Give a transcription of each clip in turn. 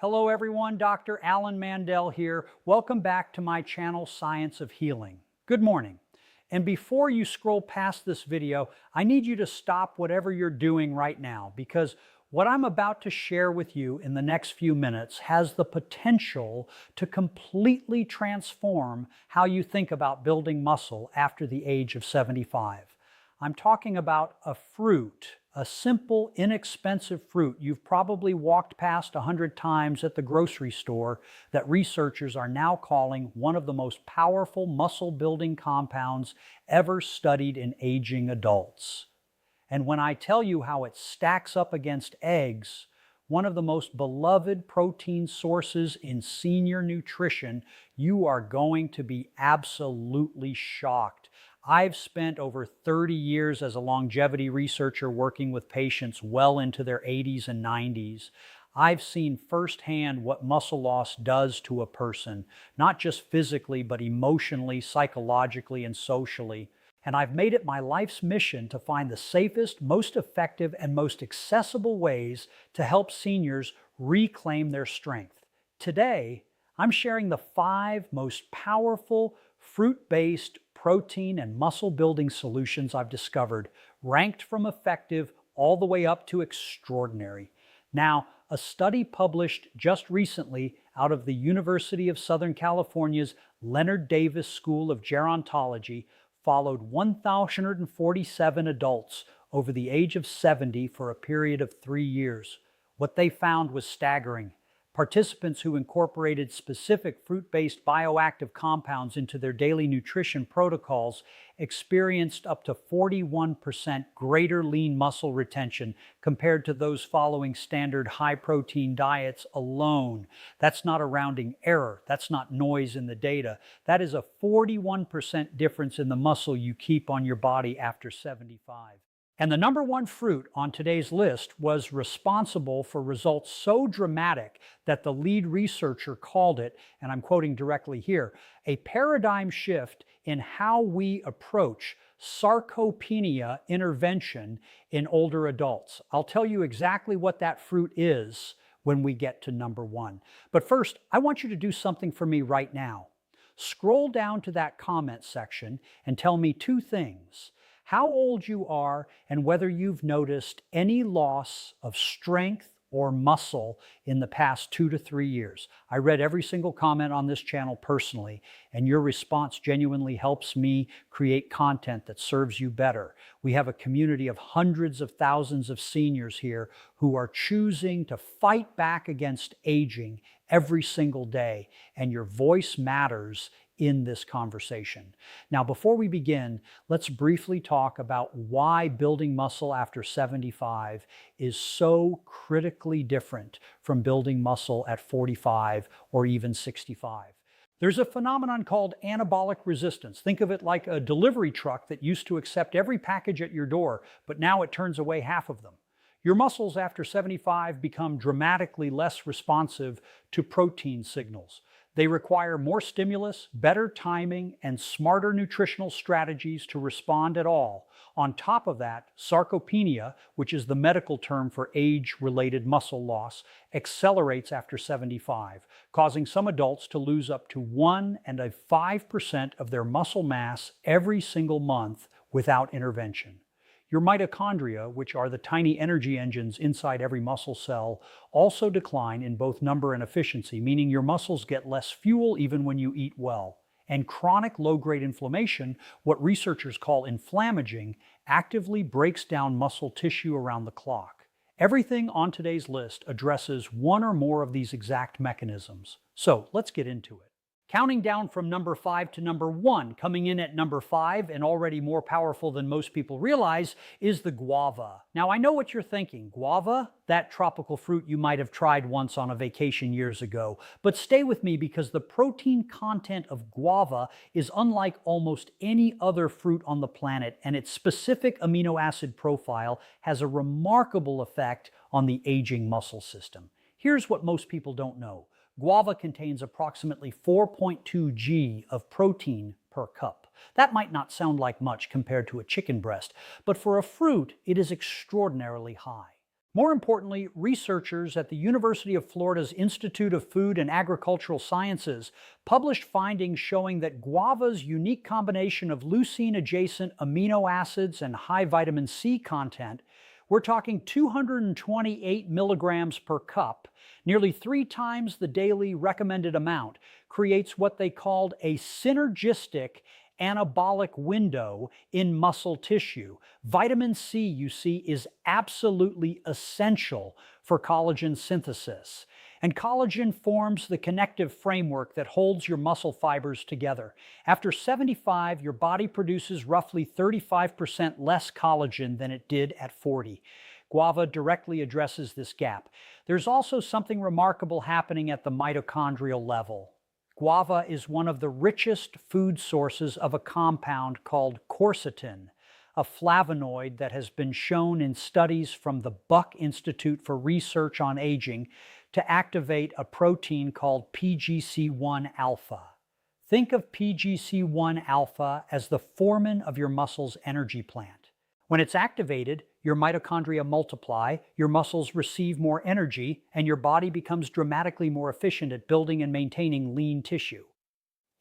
Hello everyone, Dr. Alan Mandell here. Welcome back to my channel, Science of Healing. Good morning. And before you scroll past this video, I need you to stop whatever you're doing right now, because what I'm about to share with you in the next few minutes has the potential to completely transform how you think about building muscle after the age of 75. I'm talking about a fruit, a simple, inexpensive fruit you've probably walked past 100 times at the grocery store that researchers are now calling one of the most powerful muscle-building compounds ever studied in aging adults. And when I tell you how it stacks up against eggs, one of the most beloved protein sources in senior nutrition, you are going to be absolutely shocked. I've spent over 30 years as a longevity researcher working with patients well into their 80s and 90s. I've seen firsthand what muscle loss does to a person, not just physically, but emotionally, psychologically, and socially. And I've made it my life's mission to find the safest, most effective, and most accessible ways to help seniors reclaim their strength. Today, I'm sharing the 5 most powerful fruit-based protein and muscle-building solutions I've discovered, ranked from effective all the way up to extraordinary. Now, a study published just recently out of the University of Southern California's Leonard Davis School of Gerontology followed 1,047 adults over the age of 70 for a period of 3 years. What they found was staggering. Participants who incorporated specific fruit-based bioactive compounds into their daily nutrition protocols experienced up to 41% greater lean muscle retention compared to those following standard high-protein diets alone. That's not a rounding error. That's not noise in the data. That is a 41% difference in the muscle you keep on your body after 75. And the number one fruit on today's list was responsible for results so dramatic that the lead researcher called it, and I'm quoting directly here, a paradigm shift in how we approach sarcopenia intervention in older adults. I'll tell you exactly what that fruit is when we get to number 1. But first, I want you to do something for me right now. Scroll down to that comment section and tell me 2 things. How old you are, and whether you've noticed any loss of strength or muscle in the past 2 to 3 years. I read every single comment on this channel personally, and your response genuinely helps me create content that serves you better. We have a community of hundreds of thousands of seniors here who are choosing to fight back against aging every single day, and your voice matters in this conversation. Now, before we begin, let's briefly talk about why building muscle after 75 is so critically different from building muscle at 45 or even 65. There's a phenomenon called anabolic resistance. Think of it like a delivery truck that used to accept every package at your door, but now it turns away half of them. Your muscles after 75 become dramatically less responsive to protein signals. They require more stimulus, better timing, and smarter nutritional strategies to respond at all. On top of that, sarcopenia, which is the medical term for age-related muscle loss, accelerates after 75, causing some adults to lose up to 1.5% of their muscle mass every single month without intervention. Your mitochondria, which are the tiny energy engines inside every muscle cell, also decline in both number and efficiency, meaning your muscles get less fuel even when you eat well. And chronic low-grade inflammation, what researchers call inflammaging, actively breaks down muscle tissue around the clock. Everything on today's list addresses one or more of these exact mechanisms. So let's get into it. Counting down from number 5 to number 1, coming in at number 5 and already more powerful than most people realize, is the guava. Now, I know what you're thinking. Guava? That tropical fruit you might have tried once on a vacation years ago. But stay with me, because the protein content of guava is unlike almost any other fruit on the planet, and its specific amino acid profile has a remarkable effect on the aging muscle system. Here's what most people don't know. Guava contains approximately 4.2 g of protein per cup. That might not sound like much compared to a chicken breast, but for a fruit, it is extraordinarily high. More importantly, researchers at the University of Florida's Institute of Food and Agricultural Sciences published findings showing that guava's unique combination of leucine-adjacent amino acids and high vitamin C content, we're talking 228 milligrams per cup, nearly 3 times the daily recommended amount, creates what they called a synergistic anabolic window in muscle tissue. Vitamin C, you see, is absolutely essential for collagen synthesis. And collagen forms the connective framework that holds your muscle fibers together. After 75, your body produces roughly 35% less collagen than it did at 40. Guava directly addresses this gap. There's also something remarkable happening at the mitochondrial level. Guava is one of the richest food sources of a compound called quercetin, a flavonoid that has been shown in studies from the Buck Institute for Research on Aging to activate a protein called PGC1 alpha. Think of PGC1 alpha as the foreman of your muscle's energy plant. When it's activated, your mitochondria multiply, your muscles receive more energy, and your body becomes dramatically more efficient at building and maintaining lean tissue.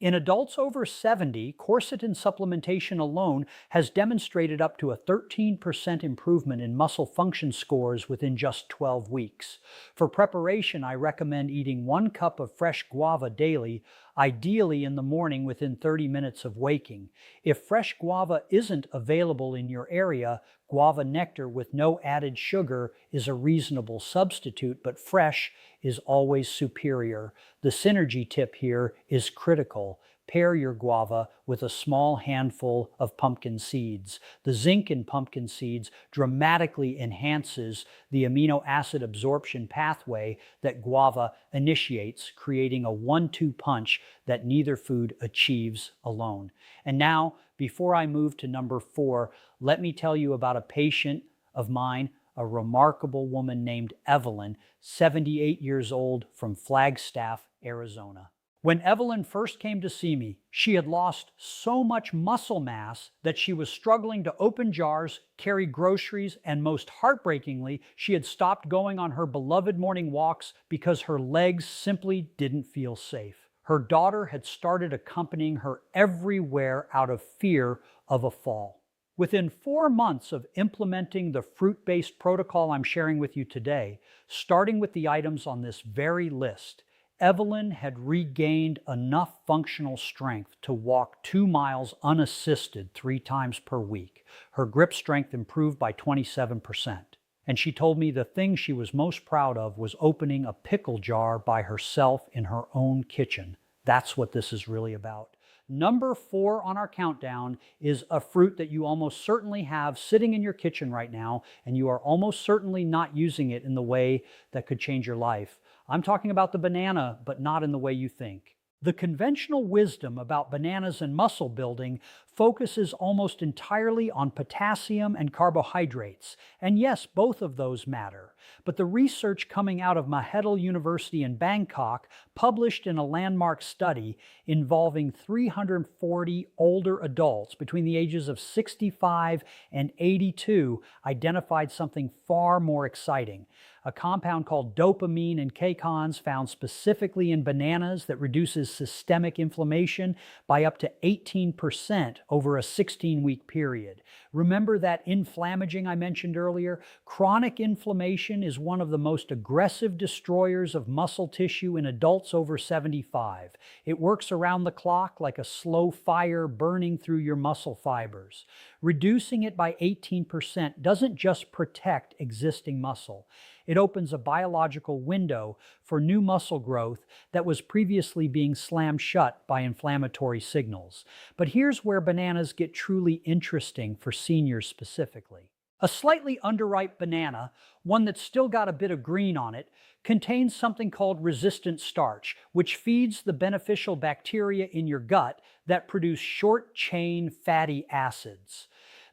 In adults over 70, quercetin supplementation alone has demonstrated up to a 13% improvement in muscle function scores within just 12 weeks. For preparation, I recommend eating 1 cup of fresh guava daily, ideally in the morning within 30 minutes of waking. If fresh guava isn't available in your area, guava nectar with no added sugar is a reasonable substitute, but fresh is always superior. The synergy tip here is critical. Pair your guava with a small handful of pumpkin seeds. The zinc in pumpkin seeds dramatically enhances the amino acid absorption pathway that guava initiates, creating a 1-2 punch that neither food achieves alone. And now, before I move to number 4, let me tell you about a patient of mine, a remarkable woman named Evelyn, 78 years old, from Flagstaff, Arizona. When Evelyn first came to see me, she had lost so much muscle mass that she was struggling to open jars, carry groceries, and most heartbreakingly, she had stopped going on her beloved morning walks because her legs simply didn't feel safe. Her daughter had started accompanying her everywhere out of fear of a fall. Within 4 months of implementing the fruit-based protocol I'm sharing with you today, starting with the items on this very list, Evelyn had regained enough functional strength to walk 2 miles unassisted 3 times per week. Her grip strength improved by 27%. And she told me the thing she was most proud of was opening a pickle jar by herself in her own kitchen. That's what this is really about. Number 4 on our countdown is a fruit that you almost certainly have sitting in your kitchen right now, and you are almost certainly not using it in the way that could change your life. I'm talking about the banana, but not in the way you think. The conventional wisdom about bananas and muscle building focuses almost entirely on potassium and carbohydrates. And yes, both of those matter. But the research coming out of Mandell University in Bangkok, published in a landmark study involving 340 older adults between the ages of 65 and 82, identified something far more exciting. A compound called dopamine and cacoins found specifically in bananas that reduces systemic inflammation by up to 18% over a 16-week period. Remember that inflammaging I mentioned earlier? Chronic inflammation is one of the most aggressive destroyers of muscle tissue in adults over 75. It works around the clock like a slow fire burning through your muscle fibers. Reducing it by 18% doesn't just protect existing muscle. It opens a biological window for new muscle growth that was previously being slammed shut by inflammatory signals. But here's where bananas get truly interesting for seniors specifically. A slightly underripe banana, one that's still got a bit of green on it, contains something called resistant starch, which feeds the beneficial bacteria in your gut that produce short-chain fatty acids.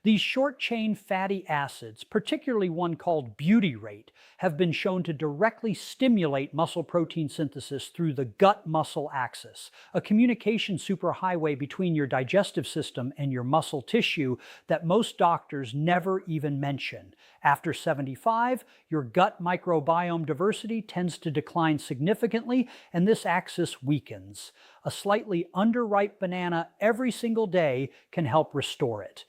These short-chain fatty acids, particularly one called butyrate, have been shown to directly stimulate muscle protein synthesis through the gut-muscle axis, a communication superhighway between your digestive system and your muscle tissue that most doctors never even mention. After 75, your gut microbiome diversity tends to decline significantly, and this axis weakens. A slightly underripe banana every single day can help restore it.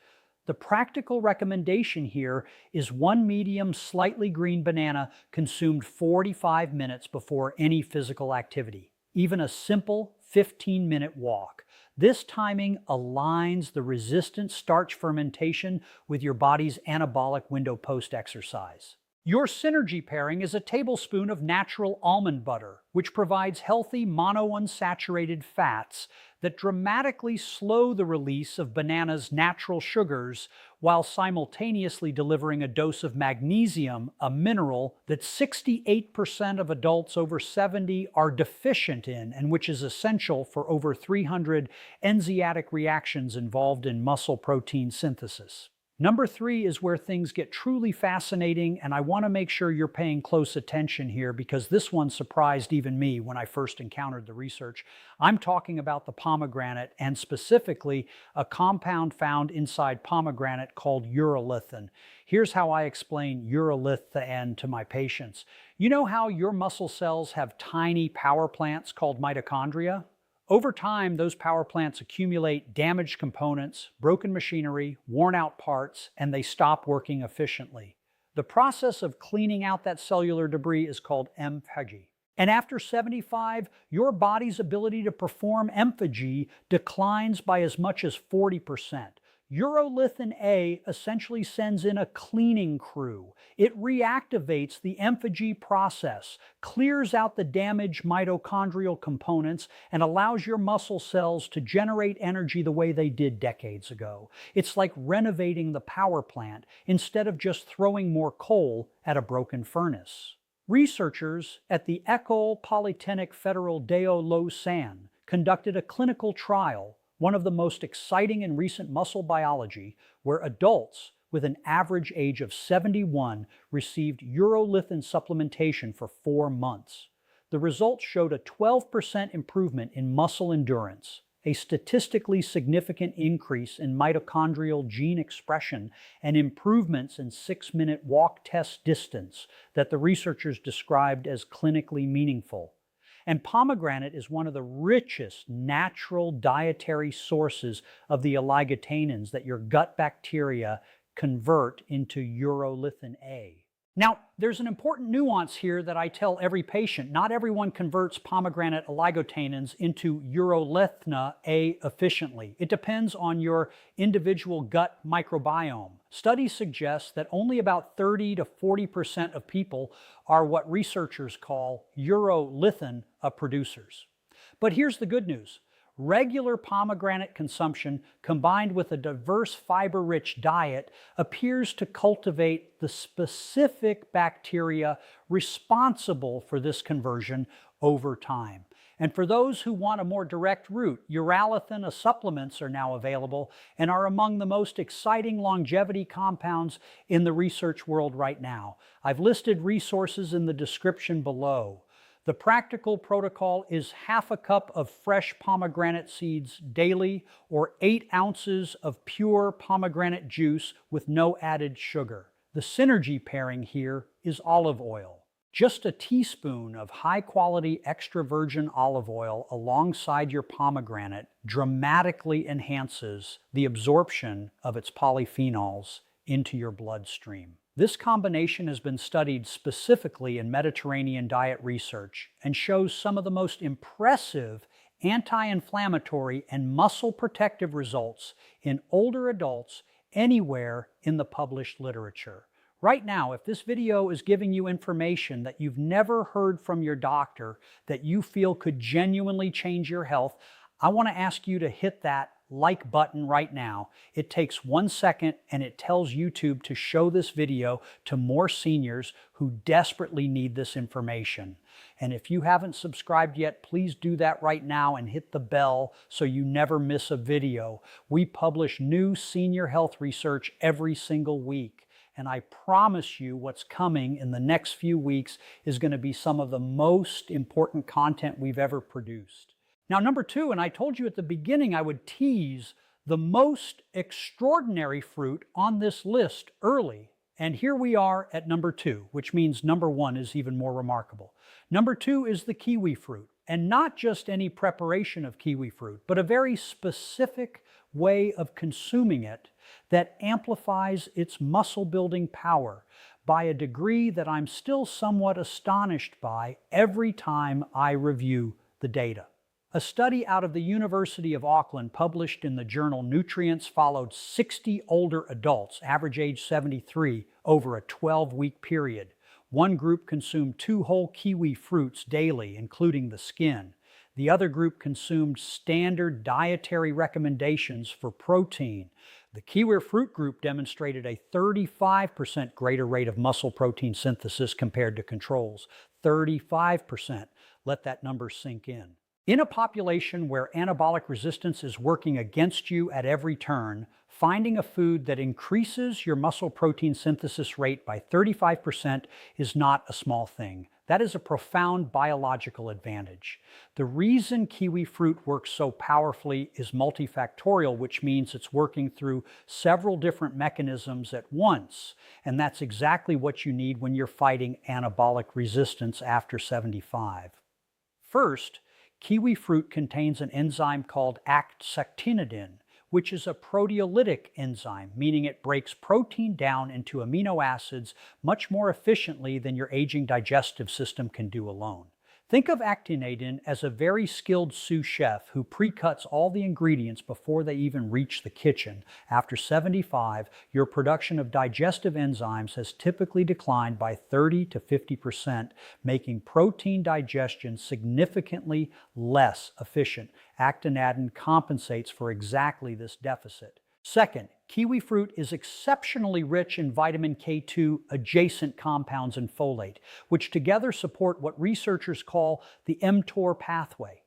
The practical recommendation here is one medium, slightly green banana consumed 45 minutes before any physical activity, even a simple 15-minute walk. This timing aligns the resistant starch fermentation with your body's anabolic window post-exercise. Your synergy pairing is a tablespoon of natural almond butter, which provides healthy monounsaturated fats that dramatically slow the release of banana's natural sugars while simultaneously delivering a dose of magnesium, a mineral that 68% of adults over 70 are deficient in and which is essential for over 300 enzymatic reactions involved in muscle protein synthesis. Number 3 is where things get truly fascinating, and I want to make sure you're paying close attention here because this one surprised even me when I first encountered the research. I'm talking about the pomegranate, and specifically a compound found inside pomegranate called urolithin. Here's how I explain urolithin to my patients. You know how your muscle cells have tiny power plants called mitochondria? Over time, those power plants accumulate damaged components, broken machinery, worn-out parts, and they stop working efficiently. The process of cleaning out that cellular debris is called emphagy. And after 75, your body's ability to perform emphagy declines by as much as 40%. Urolithin A essentially sends in a cleaning crew. It reactivates the emphagy process, clears out the damaged mitochondrial components, and allows your muscle cells to generate energy the way they did decades ago. It's like renovating the power plant instead of just throwing more coal at a broken furnace. Researchers at the École Polytechnique Fédérale de Lausanne conducted a clinical trial, one of the most exciting in recent muscle biology, where adults with an average age of 71 received urolithin supplementation for 4 months. The results showed a 12% improvement in muscle endurance, a statistically significant increase in mitochondrial gene expression, and improvements in 6-minute walk test distance that the researchers described as clinically meaningful. And pomegranate is one of the richest natural dietary sources of the oligotannins that your gut bacteria convert into urolithin A. Now, there's an important nuance here that I tell every patient. Not everyone converts pomegranate oligotannins into urolithin A efficiently. It depends on your individual gut microbiome. Studies suggest that only about 30 to 40% of people are what researchers call urolithin producers. But here's the good news. Regular pomegranate consumption combined with a diverse fiber-rich diet appears to cultivate the specific bacteria responsible for this conversion over time. And for those who want a more direct route, urolithin supplements are now available and are among the most exciting longevity compounds in the research world right now. I've listed resources in the description below. The practical protocol is half a cup of fresh pomegranate seeds daily or 8 ounces of pure pomegranate juice with no added sugar. The synergy pairing here is olive oil. Just a teaspoon of high-quality extra virgin olive oil alongside your pomegranate dramatically enhances the absorption of its polyphenols into your bloodstream. This combination has been studied specifically in Mediterranean diet research and shows some of the most impressive anti-inflammatory and muscle protective results in older adults anywhere in the published literature. Right now, if this video is giving you information that you've never heard from your doctor that you feel could genuinely change your health, I want to ask you to hit that like button right now. It takes 1 second and it tells YouTube to show this video to more seniors who desperately need this information. And if you haven't subscribed yet, please do that right now and hit the bell so you never miss a video. We publish new senior health research every single week. And I promise you what's coming in the next few weeks is going to be some of the most important content we've ever produced. Now, number 2, and I told you at the beginning I would tease the most extraordinary fruit on this list early. And here we are at number 2, which means number 1 is even more remarkable. Number 2 is the kiwi fruit. And not just any preparation of kiwi fruit, but a very specific way of consuming it that amplifies its muscle-building power by a degree that I'm still somewhat astonished by every time I review the data. A study out of the University of Auckland published in the journal Nutrients followed 60 older adults, average age 73, over a 12-week period. One group consumed 2 whole kiwi fruits daily, including the skin. The other group consumed standard dietary recommendations for protein. The kiwi fruit group demonstrated a 35% greater rate of muscle protein synthesis compared to controls. 35%. Let that number sink in. In a population where anabolic resistance is working against you at every turn, finding a food that increases your muscle protein synthesis rate by 35% is not a small thing. That is a profound biological advantage. The reason kiwi fruit works so powerfully is multifactorial, which means it's working through several different mechanisms at once. And that's exactly what you need when you're fighting anabolic resistance after 75. First, kiwi fruit contains an enzyme called actinitin, which is a proteolytic enzyme, meaning it breaks protein down into amino acids much more efficiently than your aging digestive system can do alone. Think of actinitin as a very skilled sous chef who pre-cuts all the ingredients before they even reach the kitchen. After 75, your production of digestive enzymes has typically declined by 30 to 50%, making protein digestion significantly less efficient. Actinitin compensates for exactly this deficit. Second, kiwi fruit is exceptionally rich in vitamin K2 adjacent compounds and folate, which together support what researchers call the mTOR pathway.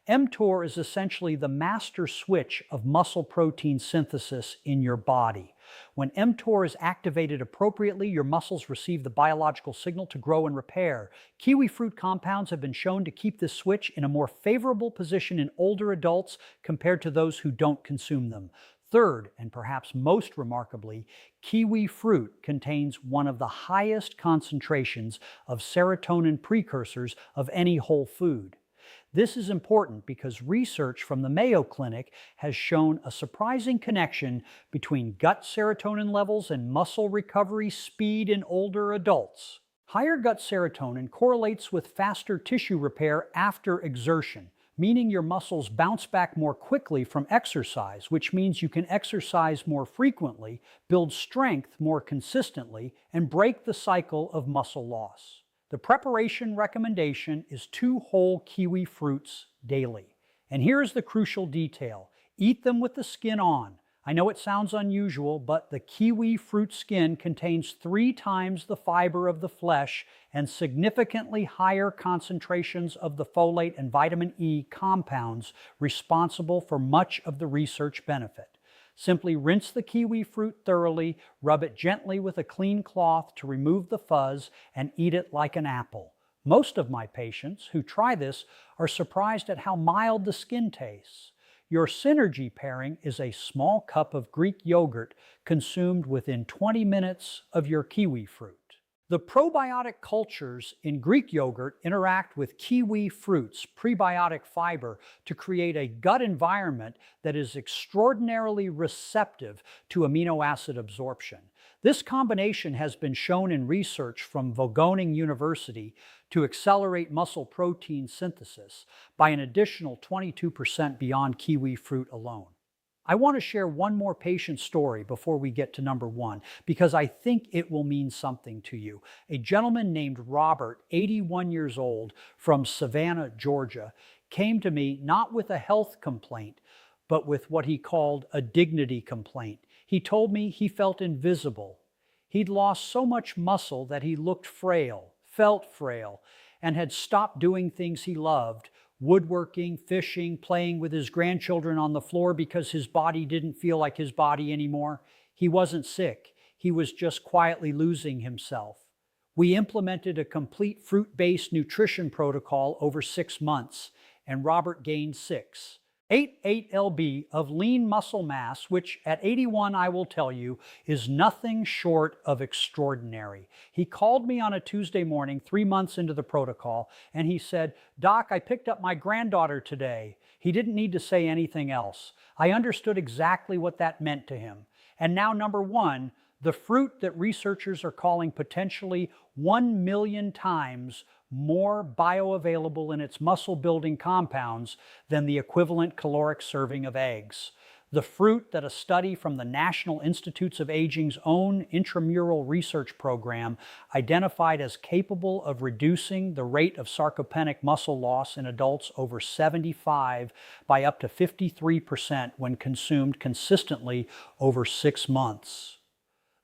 mTOR is essentially the master switch of muscle protein synthesis in your body. When mTOR is activated appropriately, your muscles receive the biological signal to grow and repair. Kiwi fruit compounds have been shown to keep this switch in a more favorable position in older adults compared to those who don't consume them. Third, and perhaps most remarkably, kiwi fruit contains one of the highest concentrations of serotonin precursors of any whole food. This is important because research from the Mayo Clinic has shown a surprising connection between gut serotonin levels and muscle recovery speed in older adults. Higher gut serotonin correlates with faster tissue repair after exertion, meaning your muscles bounce back more quickly from exercise, which means you can exercise more frequently, build strength more consistently, and break the cycle of muscle loss. The preparation recommendation is 2 whole kiwi fruits daily. And here's the crucial detail. Eat them with the skin on. I know it sounds unusual, but the kiwi fruit skin contains 3 times the fiber of the flesh and significantly higher concentrations of the folate and vitamin E compounds responsible for much of the research benefit. Simply rinse the kiwi fruit thoroughly, rub it gently with a clean cloth to remove the fuzz, and eat it like an apple. Most of my patients who try this are surprised at how mild the skin tastes. Your synergy pairing is a small cup of Greek yogurt consumed within 20 minutes of your kiwi fruit. The probiotic cultures in Greek yogurt interact with kiwi fruit's prebiotic fiber to create a gut environment that is extraordinarily receptive to amino acid absorption. This combination has been shown in research from Wageningen University to accelerate muscle protein synthesis by an additional 22% beyond kiwi fruit alone. I want to share one more patient story before we get to number 1, because I think it will mean something to you. A gentleman named Robert, 81 years old, from Savannah, Georgia, came to me not with a health complaint, but with what he called a dignity complaint. He told me he felt invisible. He'd lost so much muscle that he looked frail, felt frail, and had stopped doing things he loved, woodworking, fishing, playing with his grandchildren on the floor because his body didn't feel like his body anymore. He wasn't sick. He was just quietly losing himself. We implemented a complete fruit-based nutrition protocol over 6 months, and Robert gained 6. 8 lb of lean muscle mass, which at 81, I will tell you, is nothing short of extraordinary. He called me on a Tuesday morning, 3 months into the protocol, and he said, "Doc, I picked up my granddaughter today." He didn't need to say anything else. I understood exactly what that meant to him. And now, number one, the fruit that researchers are calling potentially 1 million times more bioavailable in its muscle-building compounds than the equivalent caloric serving of eggs. The fruit that a study from the National Institutes of Aging's own intramural research program identified as capable of reducing the rate of sarcopenic muscle loss in adults over 75 by up to 53% when consumed consistently over 6 months.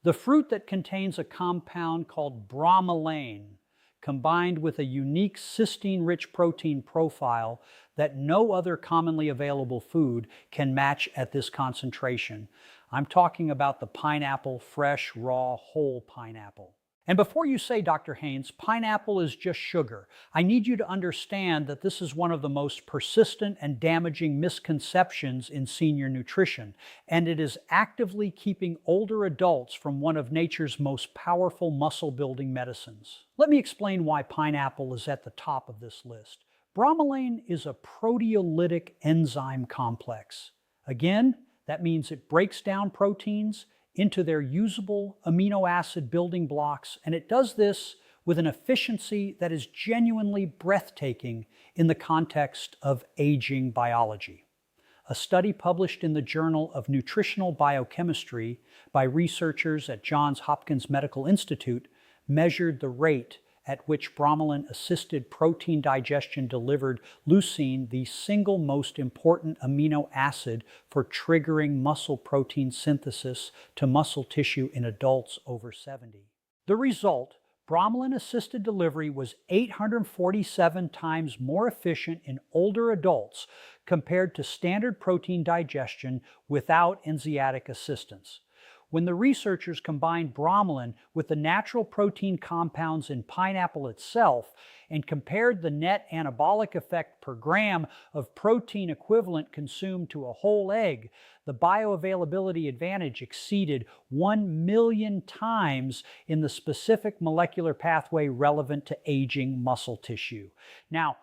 The fruit that contains a compound called bromelain, combined with a unique cysteine-rich protein profile that no other commonly available food can match at this concentration. I'm talking about the pineapple, fresh, raw, whole pineapple. And before you say, Dr. Haynes, pineapple is just sugar, I need you to understand that this is one of the most persistent and damaging misconceptions in senior nutrition, and it is actively keeping older adults from one of nature's most powerful muscle-building medicines. Let me explain why pineapple is at the top of this list. Bromelain is a proteolytic enzyme complex. Again, that means it breaks down proteins into their usable amino acid building blocks, and it does this with an efficiency that is genuinely breathtaking in the context of aging biology. A study published in the Journal of Nutritional Biochemistry by researchers at Johns Hopkins Medical Institute measured the rate at which bromelain-assisted protein digestion delivered leucine, the single most important amino acid for triggering muscle protein synthesis to muscle tissue in adults over 70. The result, bromelain-assisted delivery was 847 times more efficient in older adults compared to standard protein digestion without enzymatic assistance. When the researchers combined bromelain with the natural protein compounds in pineapple itself and compared the net anabolic effect per gram of protein equivalent consumed to a whole egg, the bioavailability advantage exceeded 1 million times in the specific molecular pathway relevant to aging muscle tissue. Now,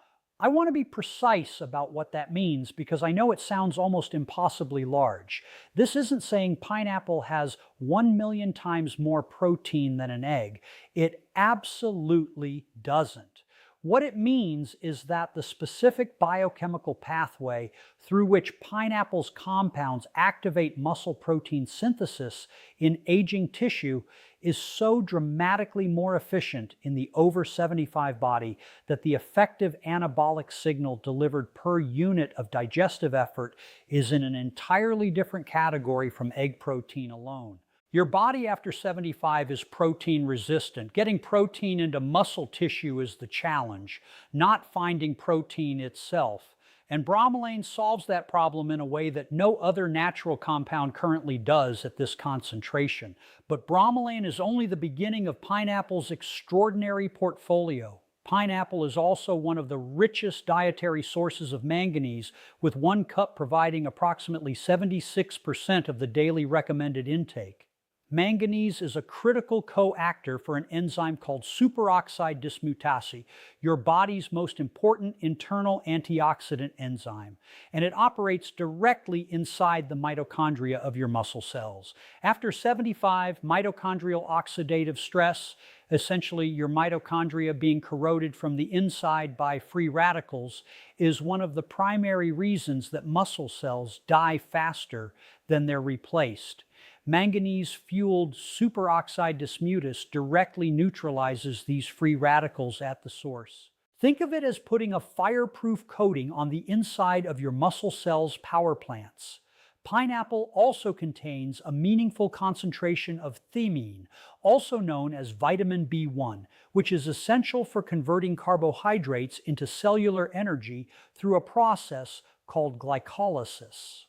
I want to be precise about what that means because I know it sounds almost impossibly large. This isn't saying pineapple has 1 million times more protein than an egg. It absolutely doesn't. What it means is that the specific biochemical pathway through which pineapple's compounds activate muscle protein synthesis in aging tissue is so dramatically more efficient in the over 75 body that the effective anabolic signal delivered per unit of digestive effort is in an entirely different category from egg protein alone. Your body after 75 is protein resistant. Getting protein into muscle tissue is the challenge, not finding protein itself. And bromelain solves that problem in a way that no other natural compound currently does at this concentration. But bromelain is only the beginning of pineapple's extraordinary portfolio. Pineapple is also one of the richest dietary sources of manganese, with 1 cup providing approximately 76% of the daily recommended intake. Manganese is a critical coactor for an enzyme called superoxide dismutase, your body's most important internal antioxidant enzyme, and it operates directly inside the mitochondria of your muscle cells. After 75, mitochondrial oxidative stress, essentially your mitochondria being corroded from the inside by free radicals, is one of the primary reasons that muscle cells die faster than they're replaced. Manganese-fueled superoxide dismutase directly neutralizes these free radicals at the source. Think of it as putting a fireproof coating on the inside of your muscle cells' power plants. Pineapple also contains a meaningful concentration of thiamine, also known as vitamin B1, which is essential for converting carbohydrates into cellular energy through a process called glycolysis.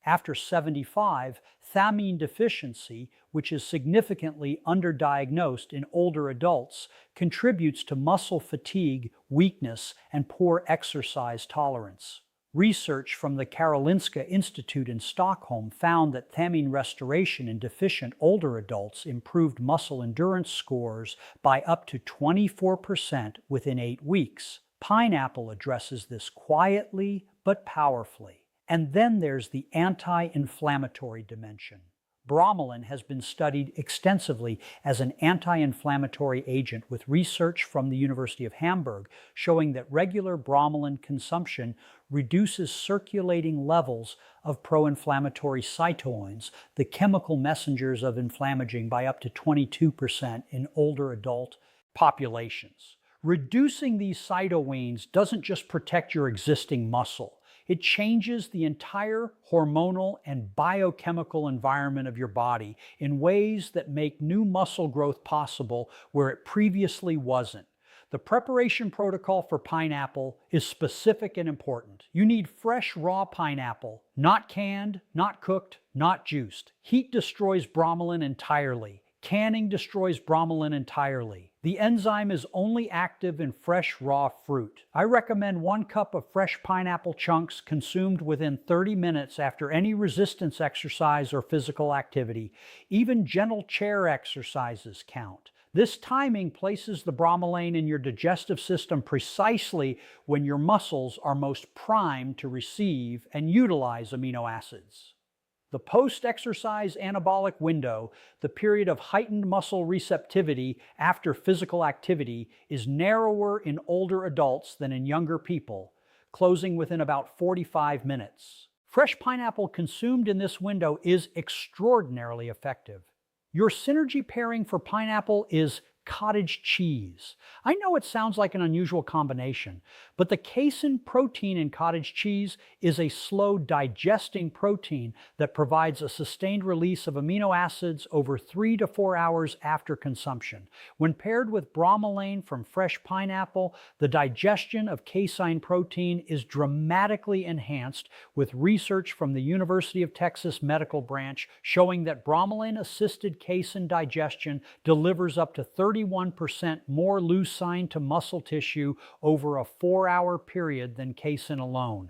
After 75, thiamine deficiency, which is significantly underdiagnosed in older adults, contributes to muscle fatigue, weakness, and poor exercise tolerance. Research from the Karolinska Institute in Stockholm found that thiamine restoration in deficient older adults improved muscle endurance scores by up to 24% within 8 weeks. Pineapple addresses this quietly but powerfully. And then there's the anti-inflammatory dimension. Bromelain has been studied extensively as an anti-inflammatory agent, with research from the University of Hamburg showing that regular bromelain consumption reduces circulating levels of pro-inflammatory cytokines, the chemical messengers of inflammaging, by up to 22% in older adult populations. Reducing these cytokines doesn't just protect your existing muscle. It changes the entire hormonal and biochemical environment of your body in ways that make new muscle growth possible where it previously wasn't. The preparation protocol for pineapple is specific and important. You need fresh, raw pineapple, not canned, not cooked, not juiced. Heat destroys bromelain entirely. Canning destroys bromelain entirely. The enzyme is only active in fresh, raw fruit. I recommend 1 cup of fresh pineapple chunks consumed within 30 minutes after any resistance exercise or physical activity. Even gentle chair exercises count. This timing places the bromelain in your digestive system precisely when your muscles are most primed to receive and utilize amino acids. The post-exercise anabolic window, the period of heightened muscle receptivity after physical activity, is narrower in older adults than in younger people, closing within about 45 minutes. Fresh pineapple consumed in this window is extraordinarily effective. Your synergy pairing for pineapple is cottage cheese. I know it sounds like an unusual combination, but the casein protein in cottage cheese is a slow digesting protein that provides a sustained release of amino acids over 3 to 4 hours after consumption. When paired with bromelain from fresh pineapple, the digestion of casein protein is dramatically enhanced, with research from the University of Texas Medical Branch showing that bromelain-assisted casein digestion delivers up to 31% more leucine to muscle tissue over a 4-hour period than casein alone.